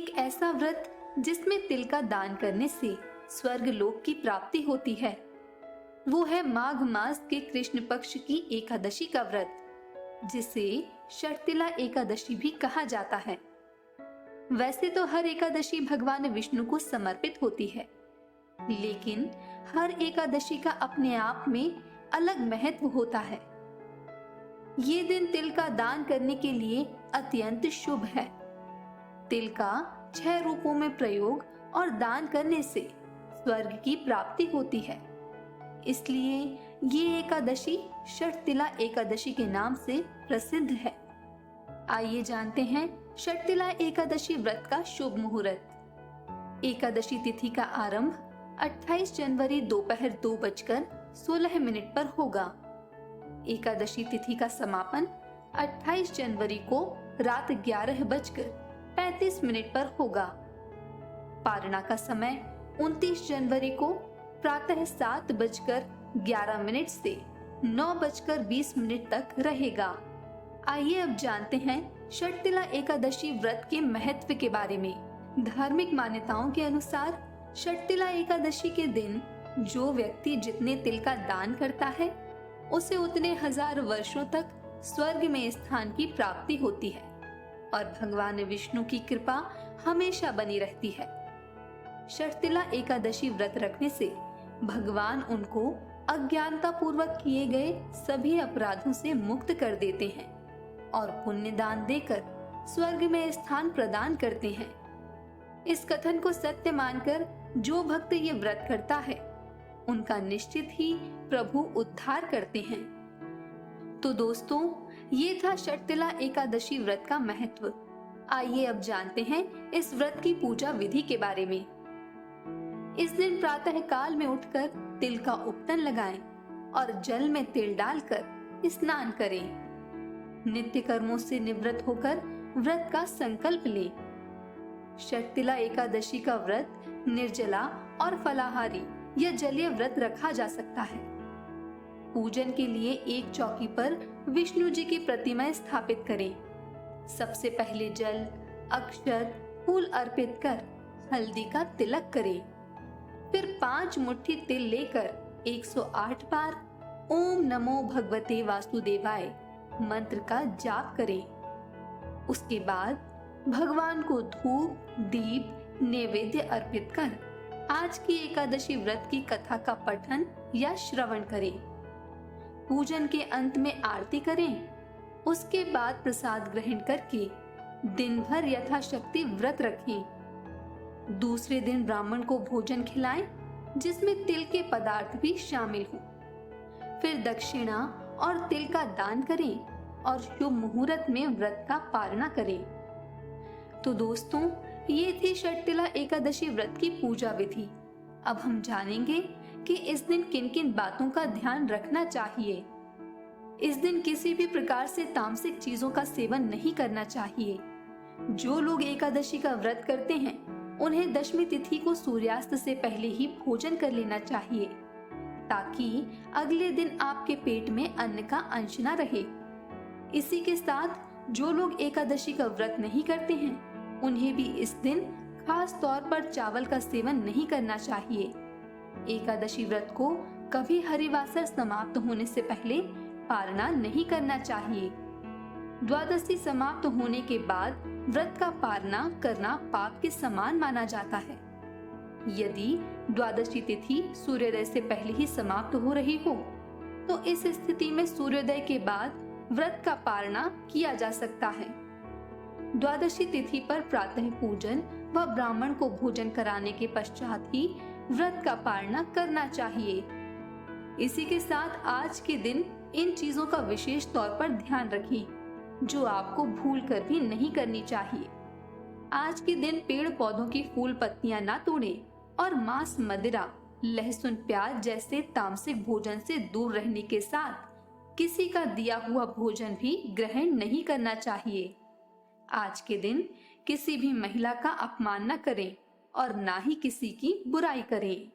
एक ऐसा व्रत जिसमें तिल का दान करने से स्वर्ग लोक की प्राप्ति होती है, वो है माघ मास के कृष्ण पक्ष की एकादशी का व्रत, जिसे शर्तिला एकादशी भी कहा जाता है। वैसे तो हर एकादशी भगवान विष्णु को समर्पित होती है, लेकिन हर एकादशी का अपने आप में अलग महत्व होता है। ये दिन तिल का दान करने के लिए अत्यंत शुभ है। तिल का 6 रूपों में प्रयोग और दान करने से स्वर्ग की प्राप्ति होती है। इसलिए ये एकादशी शर्तिला एकादशी के नाम से प्रसिद्ध है। आइए जानते हैं शर्तिला एकादशी व्रत का शुभ मुहूर्त। एकादशी तिथि का आरंभ 28 जनवरी दोपहर 2:16 पर होगा। एकादशी तिथि का समापन 28 जनवरी को रात 11:35 पर होगा। पारणा का समय 29 जनवरी को प्रातः 7:11 से 9:20 तक रहेगा। आइए अब जानते हैं शर्तिला एकादशी व्रत के महत्व के बारे में। धार्मिक मान्यताओं के अनुसार शर्तिला एकादशी के दिन जो व्यक्ति जितने तिल का दान करता है, उसे उतने हजार वर्षों तक स्वर्ग में स्थान की प्राप्ति होती है और भगवान विष्णु की कृपा हमेशा बनी रहती है। शर्तिला एकादशी व्रत रखने से भगवान उनको अज्ञानता पूर्वक किए गए सभी अपराधों से मुक्त कर देते हैं और पुण्य दान देकर स्वर्ग में स्थान प्रदान करते हैं। इस कथन को सत्य मानकर जो भक्त ये व्रत करता है, उनका निश्चित ही प्रभु उद्धार करते हैं। तो दोस्तों, ये था शर्तिला एकादशी व्रत का महत्व। आइए अब जानते हैं इस व्रत की पूजा विधि के बारे में। इस दिन प्रातः काल में उठकर तिल का उपटन लगाएं और जल में तिल डालकर स्नान करें। नित्य कर्मों से निवृत्त होकर व्रत का संकल्प लें। शर्तिला एकादशी का व्रत निर्जला और फलाहारी या जलीय व्रत रखा जा सकता है। पूजन के लिए एक चौकी पर विष्णु जी की प्रतिमा स्थापित करें। सबसे पहले जल, अक्षत, फूल अर्पित कर हल्दी का तिलक करें। फिर 5 मुट्ठी तिल लेकर 108 बार ओम नमो भगवते वासुदेवाय मंत्र का जाप करें। उसके बाद भगवान को धूप, दीप, नैवेद्य अर्पित कर आज की एकादशी व्रत की कथा का पठन या श्रवण करें। पूजन के अंत में आरती करें। उसके बाद प्रसाद ग्रहण करके दिन भर यथाशक्ति व्रत रखें। दूसरे दिन ब्राह्मण को भोजन खिलाएं, जिसमें तिल के पदार्थ भी शामिल हों। फिर दक्षिणा और तिल का दान करें और शुभ मुहूर्त में व्रत का पालना करें। तो दोस्तों, ये थी शर्तिला एकादशी व्रत की पूजा विधि। अब हम जानेंगे कि इस दिन किन किन बातों का ध्यान रखना चाहिए। इस दिन किसी भी प्रकार से तामसिक चीजों का सेवन नहीं करना चाहिए। जो लोग एकादशी का व्रत करते हैं, उन्हें दशमी तिथि को सूर्यास्त से पहले ही भोजन कर लेना चाहिए, ताकि अगले दिन आपके पेट में अन्न का अंश न रहे। इसी के साथ जो लोग एकादशी का व्रत नहीं करते हैं, उन्हें भी इस दिन खास तौर पर चावल का सेवन नहीं करना चाहिए। एकादशी व्रत को कभी हरिवासर समाप्त होने से पहले पालना नहीं करना चाहिए। द्वादशी समाप्त होने के बाद व्रत का पालना करना पाप के समान माना जाता है। यदि द्वादशी तिथि सूर्योदय से पहले ही समाप्त हो रही हो, तो इस स्थिति में सूर्योदय के बाद व्रत का पालना किया जा सकता है। द्वादशी तिथि पर प्रातः पूजन व ब्राह्मण को भोजन कराने के पश्चात ही व्रत का पालना करना चाहिए। इसी के साथ आज के दिन इन चीजों का विशेष तौर पर ध्यान रखें, जो आपको भूल कर भी नहीं करनी चाहिए। आज के दिन पेड़ पौधों की फूल पत्तियां ना तोड़ें और मांस, मदिरा, लहसुन, प्याज जैसे तामसिक भोजन से दूर रहने के साथ किसी का दिया हुआ भोजन भी ग्रहण नहीं करना चाहिए। आज के दिन किसी भी महिला का अपमान न करें और ना ही किसी की बुराई करें।